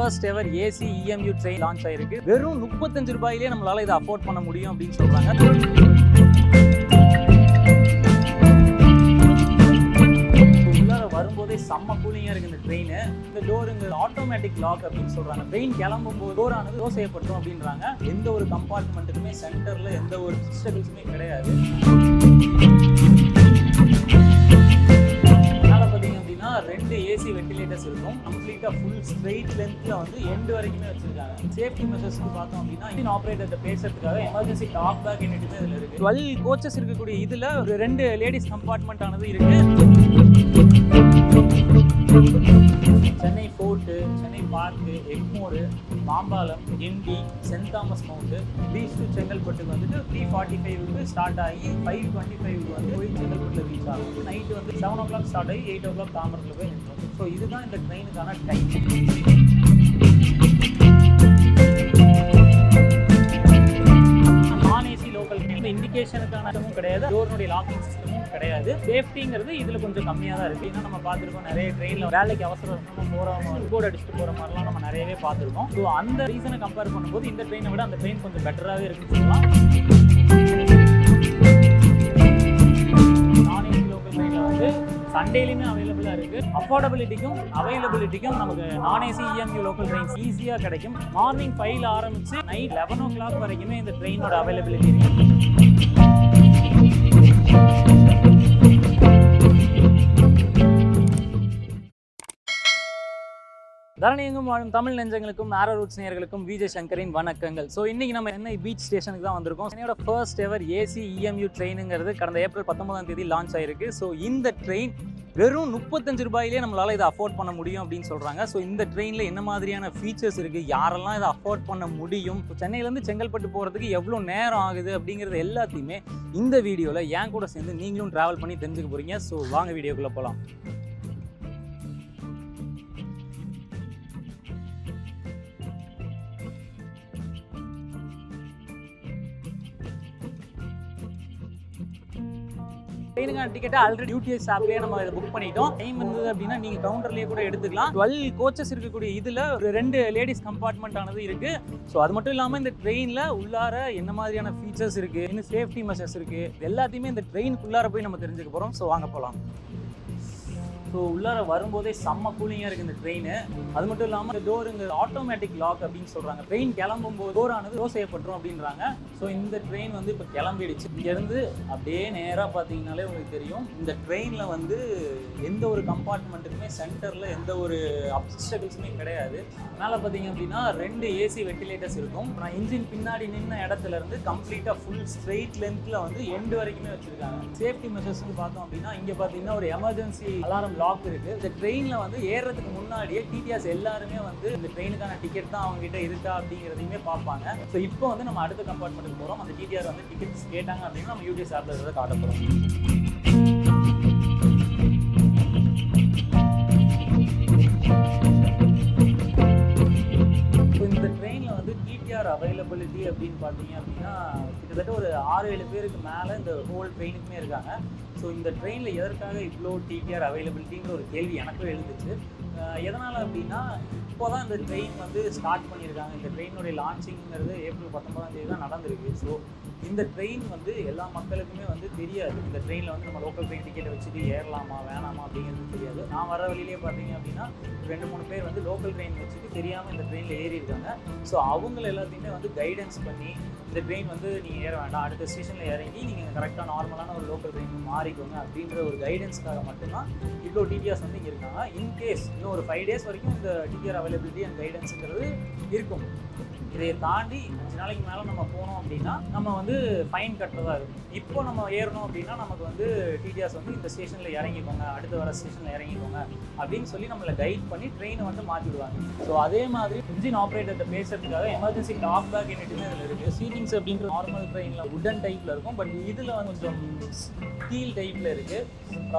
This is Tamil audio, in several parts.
First ever AC EMU train launch ஆயிருக்கு. வெறும் 35 ரூபாயிலே நம்மளால இதை அஃபோர்ட் பண்ண முடியும் அப்படின்னு சொல்றாங்க. வரும்போதே செம்ம கூலிங்காக இருக்குது இந்த ட்ரெயின். இந்த டோருங்க ஆட்டோமேட்டிக் லாக் அப்படின்னு சொல்றாங்க. ட்ரெயின் கிளம்பும் போது டோர் ஆனது க்ளோஸ் செய்யப்படும் அப்படின்றாங்க. எந்த ஒரு கம்பார்ட்மெண்ட்டுக்குமே சென்டர்ல எந்த ஒரு டிஸ்டர்பன்ஸுமே கிடையாது. ரெண்டு ஏசி வென்டிலேட்டர்ஸ் இருக்கும். கம்ப்ளீட்டா ஃபுல் ஸ்ட்ரெயிட் லென்த்ல வந்து எண்ட் வரைக்குமே வச்சிருக்காங்க. சேஃப்டி மெஷர்ஸ்க்கு பார்த்தோம் அப்படின்னா இன்ஜின் ஆபரேட்டர்ட்ட பேசுறதுக்காக எமர்ஜென்சி டாக் பேக் யூனிட்டுமே இதுல இருக்கு. 12 கோச்சஸ் இருக்கக்கூடிய இதுல ஒரு 2 லேடிஸ் கம்பார்ட்மெண்ட் ஆனது இருக்கு. Chennai fort, Chennai park, Egmore, Mambalam, Guindy, Saint Thomas Mount, beach to செங்கல்பட்டுக்கு வந்துட்டு 3:45க்கு ஸ்டார்ட் ஆகி 5:25க்கு வந்து போய் செங்கல்பட்டுல ரீச் ஆகும். நைட்டு வந்து 7 o'clock ஸ்டார்ட் ஆகி 8 o'clock தாமரத்தில் போய் நிற்கும். ஸோ இதுதான் இந்த ட்ரெயினுக்கான டைம். நான் ஏசி லோக்கல் ட்ரெயின் இண்டிகேஷனுக்கான கிடையாது, டோர்னுடைய லாக்கிங் சிஸ்டமும் கிடையாது. சேஃப்டிங்கிறது இதில் கொஞ்சம் கம்மியாக தான் இருக்குது. ஏன்னா நம்ம பார்த்துருக்கோம் நிறைய ட்ரெயினில் வேலைக்கு அவசரமாக போகிறவங்க போர்டு அடிச்சுட்டு போகிற மாதிரிலாம் நம்ம நிறையவே பார்த்துருக்கோம். ஸோ அந்த ரீசனை கம்பேர் பண்ணும்போது இந்த ட்ரெயினை விட அந்த ட்ரெயின் கொஞ்சம் பெட்டராகவே இருக்குன்னு சொல்லலாம். நான் ஏசி லோக்கல் ட்ரெயினில் வந்து சண்டேலையுமே அவைலபிளாக இருக்குது. அஃபோர்டபிலிட்டிக்கும் அவைலபிலிட்டிக்கும் நமக்கு நான் ஏசி EMU லோக்கல் ட்ரெயின்ஸ் ஈஸியாக கிடைக்கும். மார்னிங் 5 ஆரம்பித்து நைட் 11 o'clock வரைக்குமே இந்த ட்ரெயினோட அவைலபிலிட்டி இருக்குது. தரணியெங்கும் வாழும் தமிழ் நெஞ்சங்களுக்கும் ஆரோ ரூட்ஸ் நேயர்களுக்கும் விஜய் சங்கரின் வணக்கங்கள். ஸோ இன்றைக்கி நம்ம சென்னை பீச் ஸ்டேஷனுக்கு தான் வந்திருக்கோம். சென்னையோட ஃபர்ஸ்ட் எவர் ஏசி EMU ட்ரெயினுங்கிறது கடந்த ஏப்ரல் 19ஆம் தேதி லான்ச் ஆயிருக்கு. ஸோ இந்த ட்ரெயின் வெறும் 35 ரூபாயிலே நம்மளால் இதை அஃபோர்ட் பண்ண முடியும் அப்படின்னு சொல்கிறாங்க. ஸோ இந்த ட்ரெயினில் என்ன மாதிரியான ஃபீச்சர்ஸ் இருக்குது, யாரெல்லாம் இதை அஃபோர்ட் பண்ண முடியும், சென்னையிலேருந்து செங்கல்பட்டு போகிறதுக்கு எவ்வளோ நேரம் ஆகுது அப்படிங்கிறது எல்லாத்தையுமே இந்த வீடியோவில் என் கூட சேர்ந்து நீங்களும் ட்ராவல் பண்ணி தெரிஞ்சுக்க போகிறீங்க. ஸோ வாங்க வீடியோக்குள்ளே போகலாம். ட்ரெயினுக்கான டிக்கெட்டை ஆல்ரெடி UTS ஆப்லேயே நம்ம இதை புக் பண்ணிட்டோம். டைம் இருந்தது அப்படின்னா நீங்கள் கவுண்டர்லேயே கூட எடுத்துக்கலாம். 12 கோச்சஸ் இருக்கக்கூடிய இதில் ஒரு 2 லேடிஸ் கம்பார்ட்மெண்ட் ஆனது இருக்குது. ஸோ அது மட்டும் இல்லாமல் இந்த ட்ரெயினில் உள்ளார என்ன மாதிரியான ஃபீச்சர்ஸ் இருக்குது, இன்னும் சேஃப்டி மெஷர்ஸ் இருக்குது, எல்லாத்தையுமே இந்த ட்ரெயினுக்குள்ளார போய் நம்ம தெரிஞ்சுக்க போகிறோம். ஸோ வாங்க போகலாம். ஸோ உள்ளார வரும்போதே செம்ம கூலிங்காக இருக்குது இந்த ட்ரெயின். அது மட்டும் இல்லாமல் இந்த டோருங்க ஆட்டோமேட்டிக் லாக் அப்படின்னு சொல்கிறாங்க. ட்ரெயின் கிளம்பும் போது டோர் ஆனது க்ளோஸ் செய்யப்பட்டுரும் அப்படின்றாங்க. ஸோ இந்த ட்ரெயின் வந்து இப்போ கிளம்பிடுச்சு. இங்கேருந்து அப்படியே நேராக பார்த்தீங்கன்னாலே உங்களுக்கு தெரியும், இந்த ட்ரெயினில் வந்து எந்த ஒரு கம்பார்ட்மெண்ட்டுக்குமே சென்டரில் எந்த ஒரு அப்ஸ்டக்கிள்ஸுமே கிடையாது. மேலே பார்த்தீங்க அப்படின்னா 2 ஏசி வென்டிலேட்டர்ஸ் இருக்கும். நான் இன்ஜின் பின்னாடி நின்ன இடத்துல இருந்து கம்ப்ளீட்டாக ஃபுல் ஸ்ட்ரெயிட் லென்த்தில் வந்து எண்டு வரைக்குமே வச்சுருக்காங்க. சேஃப்டி மெஷர்ஸ்க்கு பார்த்தோம் அப்படின்னா இங்கே பார்த்தீங்கன்னா ஒரு எமர்ஜென்சி அலாரம் லாக் இருக்கு. இந்த ட்ரெயின்ல வந்து ஏறதுக்கு முன்னாடியே TTS எல்லாருமே வந்து இந்த ட்ரெயினுக்கான டிக்கெட் தான் அவங்க கிட்ட இருக்கா அப்படிங்கிறதையுமே பார்ப்பாங்க. ஸோ இப்போ வந்து நம்ம அடுத்த கம்பார்ட்மெண்ட்டுக்கு போகிறோம். அந்த TTR வந்து டிக்கெட்ஸ் கேட்டாங்க அப்படின்னா நம்ம UTS ஆப்ல இருக்கிறத காட்ட போகிறோம். இந்த ட்ரெயினில் வந்து TTR அவைலபிலிட்டி அப்படின்னு பார்த்தீங்க அப்படின்னா கிட்டத்தட்ட ஒரு 6-7 பேருக்கு மேலே இந்த ஹோல் ட்ரெயினுக்குமே இருக்காங்க. ஸோ இந்த ட்ரெயினில் எதற்காக இவ்வளோ TTR அவைலபிலிட்டிங்கிற ஒரு கேள்வி எனக்கும் எழுந்துச்சு. எதனால் அப்படின்னா இப்போ தான் இந்த ட்ரெயின் வந்து ஸ்டார்ட் பண்ணியிருக்காங்க. இந்த ட்ரெயினுடைய லான்ச்சிங்கிறது ஏப்ரல் 19ஆம் தேதி தான் நடந்திருக்கு. ஸோ இந்த ட்ரெயின் வந்து எல்லா மக்களுக்குமே வந்து தெரியாது. இந்த ட்ரெயினில் வந்து நம்ம லோக்கல் ட்ரெயின் டிக்கெட்டை வச்சுட்டு ஏறலாமா வேணாமா அப்படிங்கிறது தெரியாது. நான் வர வழியிலே பார்த்தீங்க அப்படின்னா 2-3 பேர் வந்து லோக்கல் ட்ரெயின் வச்சுட்டு தெரியாமல் இந்த ட்ரெயினில் ஏறி இருக்காங்க. ஸோ அவங்கள எல்லாத்தையுமே வந்து கைடன்ஸ் பண்ணி இந்த ட்ரெயின் வந்து நீங்கள் ஏற வேண்டாம், அடுத்த ஸ்டேஷனில் இறங்கி நீங்கள் கரெக்டாக நார்மலான ஒரு லோக்கல் ட்ரெயினுக்கு மாறிக்கோங்க அப்படின்ற ஒரு கைடன்ஸ்க்காக மட்டும்தான் இவ்வளோ TTRs வந்து இங்கே இருக்காங்க. இன்கேஸ் இன்னும் ஒரு 5 days வரைக்கும் இந்த TTR அவைலபிலிட்டி அண்ட் கைடன்ஸுங்கிறது இருக்கும். இதை தாண்டி 5 நாளைக்கு மேலே நம்ம போனோம் அப்படின்னா நம்ம வந்து ஃபைன் கட்டுறதா இருக்கும். இப்போ நம்ம ஏறணும் அப்படின்னா நமக்கு வந்து TTRs வந்து இந்த ஸ்டேஷனில் இறங்கிக்கோங்க, அடுத்து வர ஸ்டேஷனில் இறங்கிக்கோங்க அப்படின்னு சொல்லி நம்மளை கைட் பண்ணி ட்ரெயினை வந்து மாற்றிடுவாங்க. ஸோ அதே மாதிரி இன்ஜின் ஆப்ரேட்டர்கிட்ட பேசுறதுக்காக எமர்ஜென்சி டாக் பேக் யூனிட்டுமே இதில் இருக்குது. சீட்டிங்ஸ் அப்படின்ற நார்மல் ட்ரெயினில் உடன் டைப்பில் இருக்கும். பட் இதில் வந்து கொஞ்சம் ஸ்டீல் டைப்பில் இருக்குது.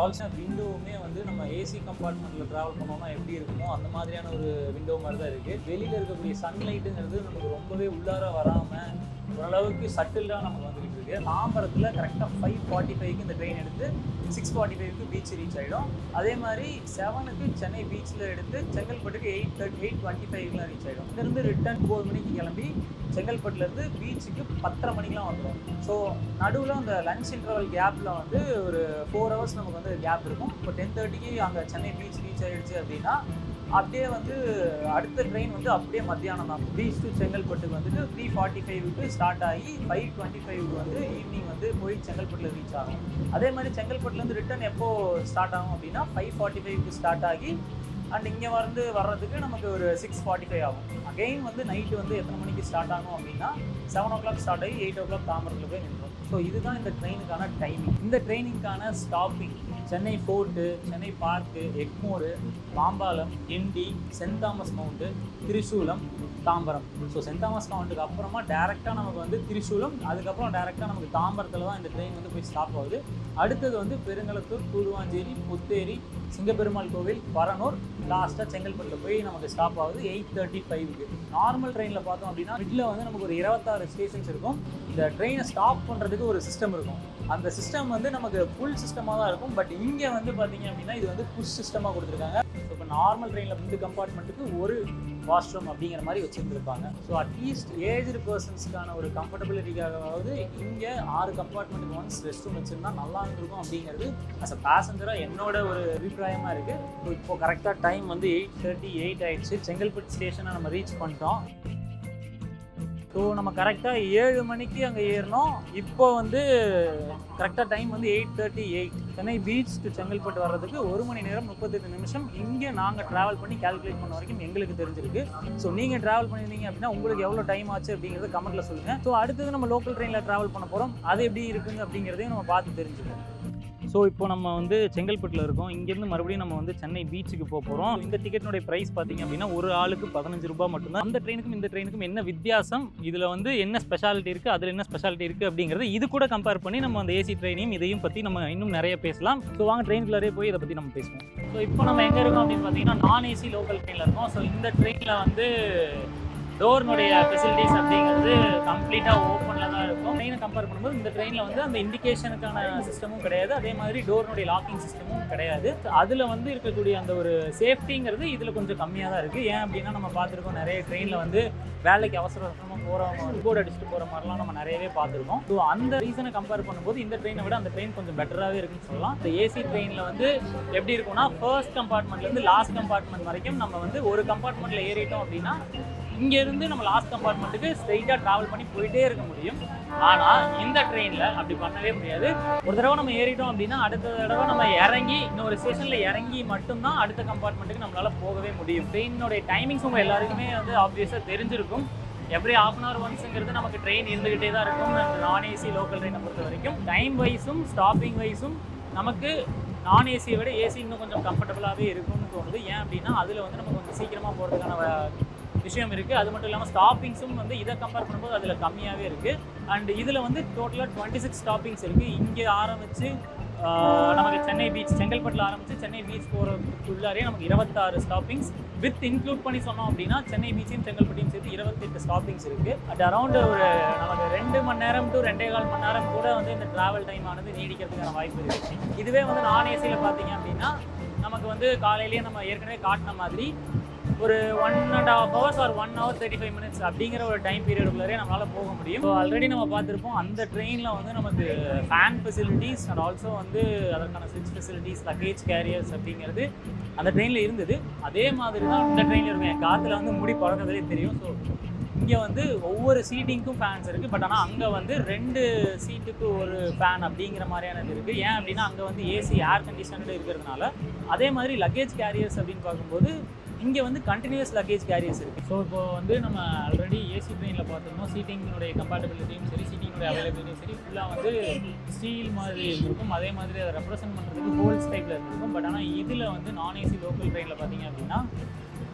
ஆல்சோ விண்டோவுமே வந்து நம்ம ஏசி கம்பார்ட்மெண்ட்டில் ட்ராவல் பண்ணோம்னா எப்படி இருக்குமோ அந்த மாதிரியான ஒரு விண்டோ மாதிரி தான் இருக்குது. வெளியில் இருக்கக்கூடிய சன்லைட்டுங்கிறது நமக்கு ரொம்பவே உள்ளார வராமல் ஓரளவுக்கு சட்டில்டாக நமக்கு வந்துக்கிட்டு இருக்குது. இருக்குது. தாம்பரத்தில் கரெக்டாக 5:45க்கு இந்த ட்ரெயின் எடுத்து 6:45க்கு பீச் ரீச் ஆகிடும். அதே மாதிரி 7க்கு சென்னை பீச்சில் எடுத்து செங்கல்பட்டுக்கு 8:25க்குலாம் ரீச் ஆகிடும். இங்கேருந்து ரிட்டர்ன் 9 மணிக்கு கிளம்பி செங்கல்பட்டுலேருந்து பீச்சுக்கு 10:30 மணிக்கெலாம் வந்துடும். ஸோ நடுவில் அந்த லன்ச் இன்டர்வல் கேப்பில் வந்து ஒரு 4 hours நமக்கு வந்து கேப் இருக்கும். இப்போ 10:30க்கு அங்கே சென்னை பீச் ரீச் ஆகிடுச்சு அப்படின்னா அப்படியே வந்து அடுத்த ட்ரெயின் வந்து அப்படியே மத்தியானம் தான். பீச் டு செங்கல்பட்டுக்கு வந்துட்டு 3:45க்கு ஸ்டார்ட் ஆகி 5:25க்கு வந்து ஈவினிங் வந்து போய் செங்கல்பட்டில் ரீச் ஆகும். அதே மாதிரி செங்கல்பட்டுலேருந்து ரிட்டர்ன் எப்போ ஸ்டார்ட் ஆகும் அப்படின்னா 5:45க்கு ஸ்டார்ட் ஆகி அண்ட் இங்கே வர்றதுக்கு நமக்கு ஒரு 6:45 ஆகும். அகெயின் வந்து நைட்டு வந்து எத்தனை மணிக்கு ஸ்டார்ட் ஆகும் அப்படின்னா 7 o'clock ஸ்டார்ட் ஆகி 8 o'clock தாம்பரத்தில் போய் நின்றோம். ஸோ இதுதான் இந்த ட்ரெயினுக்கான டைமிங். இந்த ட்ரெயினுக்கான stopping Chennai fort, Chennai park, Egmore, Mambalam, Guindy, Saint Thomas Mount, Trisulam, Tambaram. So Saint Thomas மவுண்ட்டுக்கு அப்புறமா டேரெக்டாக நமக்கு வந்து திரிசூலம், அதுக்கப்புறம் டேரெக்டாக நமக்கு தாம்பரத்தில் தான் இந்த ட்ரெயின் வந்து போய் ஸ்டாப் ஆகுது. அடுத்தது வந்து பெருங்களத்தூர், கூடுவாஞ்சேரி, புத்தேரி, சிங்கப்பெருமாள் கோவில், பரனூர், லாஸ்ட்டாக செங்கல்பட்டில் போய் நமக்கு ஸ்டாப் ஆகுது 8:35க்கு. நார்மல் ட்ரெயினில் பார்த்தோம் அப்படின்னா மிடில் வந்து நமக்கு ஒரு 26 ஸ்டேஷன்ஸ் இருக்கும். இந்த ட்ரெயினை ஸ்டாப் பண்ணுறதுக்கு ஒரு சிஸ்டம் இருக்கும். அந்த சிஸ்டம் வந்து நமக்கு ஃபுல் சிஸ்டமாக தான் இருக்கும். பட் இங்கே வந்து பார்த்தீங்க அப்படின்னா இது வந்து புஷ் சிஸ்டமாக கொடுத்துருக்காங்க. ஸோ இப்போ நார்மல் ட்ரெயினில் 2 கம்பார்ட்மெண்ட்டுக்கு ஒரு வாஷ்ரூம் அப்படிங்கிற மாதிரி வச்சுருந்துருப்பாங்க. ஸோ அட்லீஸ்ட் ஏஜ்டு பர்சன்ஸ்க்கான ஒரு கம்ஃபர்டபிலிட்டிக்காகவாவது இங்கே 6 கம்பார்ட்மெண்ட்டுக்கு ஒன்ஸ் ரெஸ்ட் ரூம் வச்சுருந்தா நல்லா இருந்திருக்கும் அப்படிங்கிறது அஸ் அ பேசஞ்சராக என்னோட ஒரு அபிப்பிராயமாக இருக்குது. ஸோ இப்போ கரெக்டாக டைம் வந்து 8:38 ஆயிடுச்சு. செங்கல்பட்டு ஸ்டேஷனை நம்ம ரீச் பண்ணிட்டோம். ஸோ நம்ம கரெக்டாக 7 மணிக்கு அங்கே ஏறினோம். இப்போ வந்து கரெக்டாக டைம் வந்து 8:38. சென்னை பீச் டு செங்கல்பட்டு வர்றதுக்கு 1 மணி நேரம் 38 நிமிஷம் இங்கே நாங்கள் ட்ராவல் பண்ணி கால்குலேட் பண்ண வரைக்கும் எங்களுக்கு தெரிஞ்சிருக்கு. ஸோ நீங்கள் ட்ராவல் பண்ணியிருந்தீங்க அப்படின்னா உங்களுக்கு எவ்வளோ டைம் ஆச்சு அப்படிங்கிறத கமெண்ட்டில் சொல்லுங்கள். ஸோ அடுத்தது நம்ம லோக்கல் ட்ரெயினில் ட்ராவல் பண்ண போகிறோம். அது எப்படி இருக்குங்க அப்படிங்கிறதையும் நம்ம பார்த்து தெரிஞ்சுக்கணும். ஸோ இப்போ நம்ம வந்து செங்கல்பட்டில் இருக்கோம். இங்கேருந்து மறுபடியும் நம்ம வந்து சென்னை பீச்சுக்கு போக போகிறோம். இந்த டிக்கெட்டினுடைய ப்ரைஸ் பார்த்தீங்க அப்படின்னா ஒரு ஆளுக்கு 15 ரூபாய் மட்டும்தான். அந்த ட்ரெயினுக்கும் இந்த ட்ரெயினுக்கும் என்ன வித்தியாசம், இதில் வந்து என்ன ஸ்பெஷாலிட்டி இருக்குது, அதில் என்ன ஸ்பெஷாலிட்டி இருக்குது அப்படிங்கிறது இது கூட கம்பேர் பண்ணி நம்ம அந்த ஏசி ட்ரெயினையும் இதையும் பற்றி நம்ம இன்னும் நிறைய பேசலாம். ஸோ வாங்க ட்ரெயின்குள்ளே போய் இதை பற்றி நம்ம பேசுவோம். ஸோ இப்போ நம்ம எங்கே இருக்கோம் அப்படின்னு பார்த்தீங்கன்னா நான் ஏசி லோக்கல் ட்ரெயினில் இருக்கோம். ஸோ இந்த ட்ரெயினில் வந்து டோர்னுடைய ஃபெசிலிட்டிஸ் அப்படிங்கிறது கம்ப்ளீட்டாக ஓப்பனில் தான் இருக்கும். ட்ரெயினை கம்பேர் பண்ணும்போது இந்த ட்ரெயினில் வந்து அந்த இண்டிகேஷனுக்கான சிஸ்டமும் கிடையாது, அதே மாதிரி டோர்னுடைய லாக்கிங் சிஸ்டமும் கிடையாது. அதில் வந்து இருக்கக்கூடிய அந்த ஒரு சேஃப்டிங்கிறது இதில் கொஞ்சம் கம்மியாக தான் இருக்குது. ஏன் அப்படின்னா நம்ம பார்த்துருக்கோம் நிறைய ட்ரெயினில் வந்து வேலைக்கு அவசர அவசரமாக போகிறவங்க போர்டு அடிச்சுட்டு போகிற மாதிரிலாம் நம்ம நிறையவே பார்த்துருக்கோம். ஸோ அந்த ரீசனை கம்பேர் பண்ணும்போது இந்த ட்ரெயினை விட அந்த ட்ரெயின் கொஞ்சம் பெட்டராகவே இருக்குன்னு சொல்லலாம். இந்த ஏசி ட்ரெயினில் வந்து எப்படி இருக்கும்னா ஃபர்ஸ்ட் கம்பார்ட்மெண்ட்லேருந்து லாஸ்ட் கம்பார்ட்மெண்ட் வரைக்கும் நம்ம வந்து ஒரு கம்பார்ட்மெண்ட்டில் ஏறிட்டோம் அப்படின்னா இங்கேருந்து நம்ம லாஸ்ட் கம்பார்ட்மெண்ட்டுக்கு ஸ்ட்ரைட்டாக ட்ராவல் பண்ணி போயிட்டே இருக்க முடியும். ஆனால் இந்த ட்ரெயினில் அப்படி பண்ணவே முடியாது. ஒரு தடவை நம்ம ஏறிட்டோம் அப்படின்னா அடுத்த தடவை நம்ம இறங்கி இன்னொரு ஸ்டேஷனில் இறங்கி மட்டும்தான் அடுத்த கம்பார்ட்மெண்ட்டுக்கு நம்மளால் போகவே முடியும். ட்ரெயினோடைய டைமிங்ஸ் உங்கள் எல்லாருக்குமே வந்து ஆப்வியஸாக தெரிஞ்சிருக்கும். எவ்ரி ஹாஃப் அன் ஹவர் ஒன்ஸுங்கிறது நமக்கு ட்ரெயின் இருந்துக்கிட்டே தான் இருக்கும். நான் ஏசி லோக்கல் ட்ரெயினை பொறுத்த வரைக்கும் டைம் வைஸும் ஸ்டாப்பிங் வைஸும் நமக்கு நான் ஏசியை விட ஏசி இன்னும் கொஞ்சம் கம்ஃபர்டபுளாகவே இருக்கும்னு தோணுது. ஏன் அப்படின்னா அதில் வந்து நம்ம கொஞ்சம் சீக்கிரமாக போகிறதுக்கான விஷயம் இருக்குது. அது மட்டும் இல்லாமல் ஸ்டாப்பிங்ஸும் வந்து இதை கம்பேர் பண்ணும்போது அதில் கம்மியாகவே இருக்குது. அண்ட் இதில் வந்து டோட்டலாக 26 ஸ்டாப்பிங்ஸ் இருக்குது. இங்கே ஆரம்பித்து நமக்கு சென்னை பீச் செங்கல்பட்டில் ஆரம்பித்து சென்னை பீச் போகிறதுக்குள்ளாரே நமக்கு 26 ஸ்டாப்பிங்ஸ் வித் இன்க்ளூட் பண்ணி சொன்னோம் அப்படின்னா சென்னை பீச்சையும் செங்கல்பட்டையும் சேர்த்து 28 ஸ்டாப்பிங்ஸ் இருக்குது. அட் அரௌண்ட் ஒரு நமக்கு 2 மணி நேரம் டு 2.25 மணி நேரம் கூட வந்து இந்த ட்ராவல் டைம் ஆனது நீடிக்கிறதுக்கான வாய்ப்பு இருக்குது. இதுவே வந்து நான் ஏசியில் பார்த்தீங்க அப்படின்னா நமக்கு வந்து காலையிலேயே நம்ம ஏற்கனவே காட்டின மாதிரி ஒரு 1.5 hours or 1 hour 35 minutes அப்படிங்கிற ஒரு டைம் பீரியடுக்குள்ளே நம்மளால் போக முடியும். ஸோ ஆல்ரெடி நம்ம பார்த்துருப்போம் அந்த ட்ரெயினில் வந்து நமக்கு ஃபேன் ஃபெசிலிட்டிஸ் அண்ட் ஆல்சோ வந்து அதற்கான ஸ்விட்ச் ஃபெசிலிட்டிஸ், லக்கேஜ் கேரியர்ஸ் அப்படிங்கிறது அந்த ட்ரெயினில் இருந்தது. அதே மாதிரி தான் இந்த ட்ரெயினில் இருக்கும். என் காற்றுல வந்து முடி பழக்கத்திலே தெரியும். ஸோ இங்கே வந்து ஒவ்வொரு சீட்டிங்க்கும் ஃபேன்ஸ் இருக்குது. பட் ஆனால் அங்கே வந்து 2 சீட்டுக்கு ஒரு ஃபேன் அப்படிங்கிற மாதிரியானது இருக்குது. ஏன் அப்படின்னா அங்கே வந்து ஏசி ஏர் கண்டிஷனடு இருக்கிறதுனால. அதே மாதிரி லக்கேஜ் கேரியர்ஸ் அப்படின்னு பார்க்கும்போது இங்கே வந்து கண்டினியூஸ் லக்கேஜ் கேரியர்ஸ் இருக்குது. ஸோ இப்போ வந்து நம்ம ஆல்ரெடி ஏசி ட்ரெயினில் பார்த்துருந்தோம். சீட்டிங்கினுடைய கம்பேட்டபிலிட்டியும் சரி, சீட்டிங்கினுடைய அவைலபிலிட்டியும் சரி ஃபுல்லாக வந்து ஸ்டீல் மாதிரி இருக்கும். அதே மாதிரி அதை ரெப்ரசென்ட் பண்ணுறதுக்கு ஹோல்ஸ் டைப்பில் இருந்திருக்கும். பட் ஆனால் இதில் வந்து நான் ஏசி லோக்கல் ட்ரெயினில் பார்த்தீங்க அப்படின்னா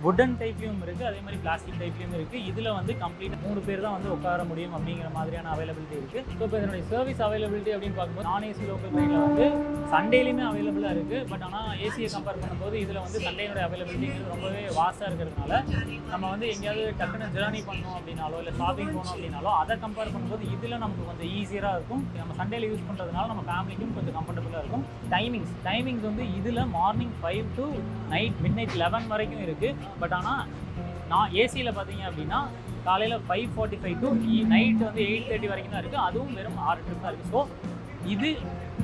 வுடன் டைப்லேயும் இருக்குது, அதே மாதிரி பிளாஸ்டிக் டைப்லேயும் இருக்குது. இதில் வந்து கம்ப்ளீட்டாக 3 பேர் தான் வந்து உட்கார முடியும் அப்படிங்கிற மாதிரியான அவைலபிலிட்டி இருக்குது. ஸோ இப்போ இதனுடைய சர்வீஸ் அவைலபிலிட்டி அப்படின்னு பார்க்கும்போது நான் ஏசி லோக்கல் ட்ரெயினில் வந்து சண்டேலையுமே அவைலபிளாக இருக்குது. பட் ஆனால் ஏசியை கம்பேர் பண்ணும்போது இதில் வந்து சண்டேனுடைய அவைலபிலிட்டிங்கிறது ரொம்பவே வாஸ்ட்டாக இருக்கிறதுனால நம்ம வந்து எங்கேயாவது டக்குன்னு ஜேர்னி பண்ணோம் அப்படின்னாலோ இல்லை ஷாப்பிங் போனோம் அப்படின்னாலோ அதை கம்பேர் பண்ணும்போது இதில் நமக்கு கொஞ்சம் ஈஸியாக இருக்கும். நம்ம சண்டேல யூஸ் பண்ணுறதுனால நம்ம ஃபேமிலிக்கும் கொஞ்சம் கம்ஃபர்டபுளாக இருக்கும். டைமிங்ஸ் வந்து இதில் மார்னிங் 5 to நைட் மிட்நைட் 11 வரைக்கும் இருக்குது. பட் ஆனால் நான் ஏசியில் பார்த்தீங்க அப்படின்னா காலையில் 5:45 to நைட் வந்து 8:30 வரைக்கும் தான் இருக்குது. அதுவும் வெறும் 6 ட்ரிப் தான் இருக்குது. ஸோ இது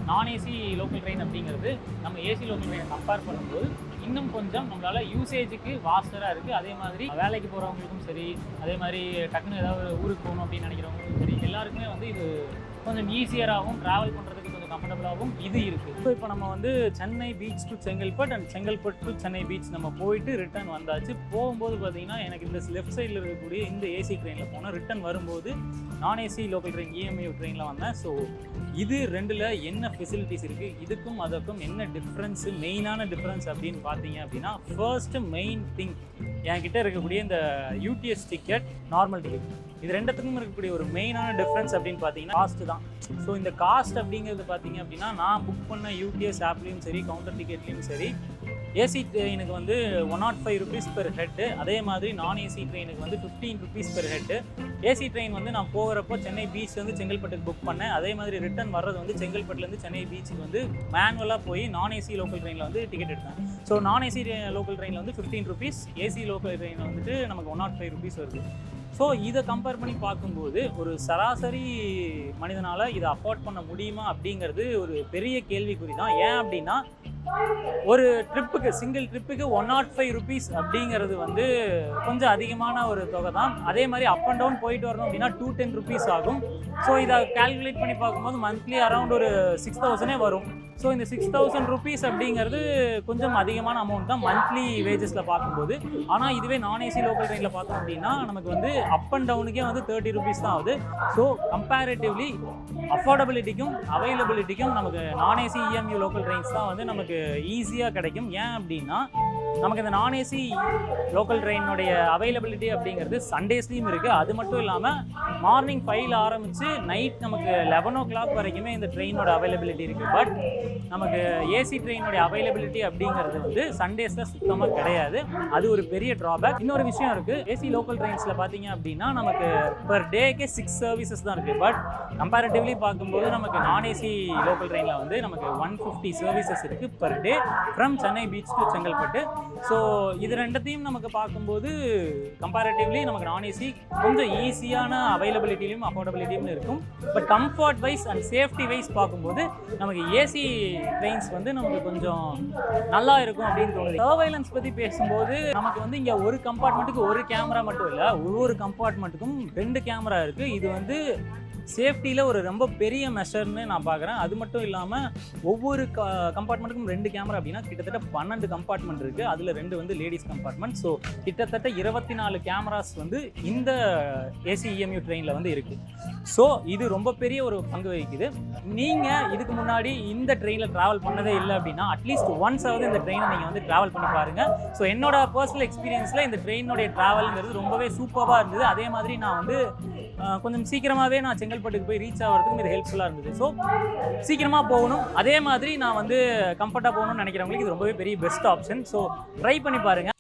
நான் ஏசி லோக்கல் ட்ரெயின் அப்படிங்கிறது நம்ம ஏசி லோக்கல் ட்ரெயினை கம்பேர் பண்ணும்போது இன்னும் கொஞ்சம் நம்மளால் யூசேஜுக்கு வாஸ்டராக இருக்குது. அதே மாதிரி வேலைக்கு போகிறவங்களுக்கும் சரி, அதே மாதிரி டக்குன்னு ஏதாவது ஊருக்கு போகணும் அப்படின்னு நினைக்கிறவங்களுக்கும் சரி, எல்லாருக்குமே வந்து இது கொஞ்சம் ஈஸியராகவும் ட்ராவல் பண்ணுறதுக்கு கொஞ்சம் கம்ஃபர்டபுளாகவும் இது இருக்குது. ஸோ இப்போ நம்ம வந்து Chennai beach to Chengalpattu and Chengalpattu to Chennai beach நம்ம போயிட்டு ரிட்டர்ன் வந்தாச்சு. போகும்போது பார்த்தீங்கன்னா எனக்கு இந்த லெஃப்ட் சைடில் இருக்கக்கூடிய இந்த ஏசி ட்ரெயினில் போனேன். ரிட்டர்ன் வரும்போது நான் ஏசி லோக்கல் ட்ரெயின் இஎம்யூ ட்ரெயினில் வந்தேன். ஸோ இது ரெண்டில் என்ன ஃபெசிலிட்டிஸ் இருக்குது, இதுக்கும் அதற்கும் என்ன டிஃப்ரென்ஸு, மெயினான டிஃப்ரென்ஸ் அப்படின்னு பார்த்தீங்க அப்படின்னா ஃபர்ஸ்ட்டு மெயின் திங் என்கிட்ட இருக்கக்கூடிய இந்த யூடிஎஸ் டிக்கெட், நார்மல் டிக்கெட், இது ரெண்டுத்துக்கும் இருக்கக்கூடிய ஒரு மெயினான டிஃப்ரென்ஸ் அப்படின்னு பார்த்தீங்கன்னா காஸ்ட்டு தான். ஸோ இந்த காஸ்ட் அப்படிங்கிறது பார்த்தீங்க அப்படின்னா நான் புக் பண்ண யூடிஎஸ் ஆப்லேயும் சரி, கவுண்டர் டிக்கெட்லேயும் சரி, ஏசி ட்ரெயினுக்கு வந்து 105 rupees பெர் ஹெட்டு, அதே மாதிரி நான் ஏசி ட்ரெயினுக்கு வந்து 15 rupees per head. AC train வந்து நான் போகிறப்போ சென்னை பீச்லேருந்து செங்கல்பட்டுக்கு புக் பண்ணேன். அதே மாதிரி ரிட்டர்ன் வர்றது வந்து செங்கல்பட்டுலேருந்து சென்னை பீச்சுக்கு வந்து மேனுவலாக போய் நான் ஏசி லோக்கல் ட்ரெயினில் வந்து டிக்கெட் எடுத்தேன். ஸோ நான் ஏசி லோக்கல் ட்ரெயினில் வந்து 15 rupees, ஏசி லோக்கல் ட்ரெயினில் வந்துட்டு நமக்கு 105 rupees வருது. ஸோ இதை கம்பேர் பண்ணி பார்க்கும்போது ஒரு சராசரி மனிதனால் இதை அஃபோர்ட் பண்ண முடியுமா அப்படிங்கிறது ஒரு பெரிய கேள்விக்குறி தான். ஏன் அப்படின்னா ஒரு ட்ரிப்புக்கு, சிங்கிள் ட்ரிப்புக்கு 105 rupees அப்படிங்கிறது வந்து கொஞ்சம் அதிகமான ஒரு தொகை தான். அதே மாதிரி அப் அண்ட் டவுன் போயிட்டு வரணும் அப்படின்னா 210 rupees ஆகும். ஸோ இதை கால்குலேட் பண்ணி பார்க்கும்போது மந்த்லி அரௌண்ட் ஒரு 6,000 வரும். ஸோ இந்த 6,000 rupees அப்படிங்கிறது கொஞ்சம் அதிகமான அமௌண்ட் தான் மந்த்லி வேஜஸில் பார்க்கும்போது. ஆனால் இதுவே நான் ஏசி லோக்கல் ட்ரெயினில் பார்த்தோம் அப்படின்னா நமக்கு வந்து அப் அண்ட் டவுனுக்கே வந்து 30 rupees தான் ஆகுது. ஸோ கம்பேரிட்டிவ்லி அஃபோர்டபிலிட்டிக்கும் அவைலபிலிட்டிக்கும் நமக்கு நான் ஏசி இஎம்யூ லோக்கல் ட்ரெயின்ஸ் தான் வந்து நமக்கு ஈஸியாக கிடைக்கும். ஏன் அப்படின்னா நமக்கு இந்த நான் ஏசி லோக்கல் ட்ரெயினுடைய அவைலபிலிட்டி அப்படிங்கிறது சண்டேஸ்லேயும் இருக்குது. அது மட்டும் இல்லாமல் மார்னிங் 5 ஆரம்பித்து நைட் நமக்கு 11 o'clock வரைக்குமே இந்த ட்ரெயினோட அவைலபிலிட்டி இருக்குது. பட் நமக்கு ஏசி ட்ரெயினுடைய அவைலபிலிட்டி அப்படிங்கிறது வந்து சண்டேஸில் சுத்தமாக கிடையாது. அது ஒரு பெரிய ட்ராபேக். இன்னொரு விஷயம் இருக்குது, ஏசி லோக்கல் ட்ரெயின்ஸில் பார்த்தீங்க அப்படின்னா நமக்கு பர் டேக்கே 6 சர்வீசஸ் தான் இருக்குது. பட் கம்பேரிட்டிவ்லி பார்க்கும்போது நமக்கு நான் ஏசி லோக்கல் ட்ரெயினில் வந்து நமக்கு 150 சர்வீசஸ் இருக்குது per day from Chennai beach to Chengalpattu. So இது ரெண்டத்தையும் நமக்கு பார்க்கும்போது கம்பேரிட்டிவ்லி நமக்கு நான் ஏசி கொஞ்சம் ஈஸியான அவைலபிலிட்டிலையும் அஃபோர்டபிலிட்டியும் இருக்கும். But comfort wise and safety wise பார்க்கும்போது நமக்கு ஏசி ட்ரெயின்ஸ் வந்து நமக்கு கொஞ்சம் நல்லா இருக்கும் அப்படின்னு தோணுது. சர்வைலன்ஸ் பற்றி பேசும்போது நமக்கு வந்து இங்கே ஒரு கம்பார்ட்மெண்ட்டுக்கு ஒரு கேமரா மட்டும் இல்லை, ஒவ்வொரு கம்பார்ட்மெண்ட்டுக்கும் 2 கேமரா இருக்குது. இது வந்து சேஃப்டியில் ஒரு ரொம்ப பெரிய மெஷர்னு நான் பார்க்குறேன். அது மட்டும் இல்லாமல் ஒவ்வொரு கம்பார்ட்மெண்ட்டுக்கும் 2 கேமரா அப்படின்னா கிட்டத்தட்ட 12 கம்பார்ட்மெண்ட் இருக்குது. அதில் 2 வந்து லேடிஸ் கம்பார்ட்மெண்ட். ஸோ கிட்டத்தட்ட 24 கேமராஸ் வந்து இந்த ஏசி இஎம்யூ ட்ரெயினில் வந்து இருக்குது. ஸோ இது ரொம்ப பெரிய ஒரு பங்கு வகிக்குது. நீங்கள் இதுக்கு முன்னாடி இந்த ட்ரெயினில் ட்ராவல் பண்ணதே இல்லை அப்படின்னா அட்லீஸ்ட் ஒன்ஸாவது இந்த ட்ரெயினை நீங்கள் வந்து ட்ராவல் பண்ணி பாருங்கள். ஸோ என்னோட பர்சனல் எக்ஸ்பீரியன்ஸில் இந்த ட்ரெயினுடைய ட்ராவலுங்கிறது ரொம்பவே சூப்பராக இருந்தது. அதே மாதிரி நான் வந்து கொஞ்சம் சீக்கிரமாகவே நான் செங்கல்பட்டுக்கு போய் ரீச் ஆகிறதுக்கும் இது ஹெல்ப்ஃபுல்லாக இருந்தது. ஸோ சீக்கிரமாக போகணும், அதே மாதிரி நான் வந்து கம்ஃபர்ட்டாக போகணும்னு நினைக்கிறவங்களுக்கு இது ரொம்பவே பெரிய பெஸ்ட் ஆப்ஷன். ஸோ ட்ரை பண்ணி பாருங்கள்.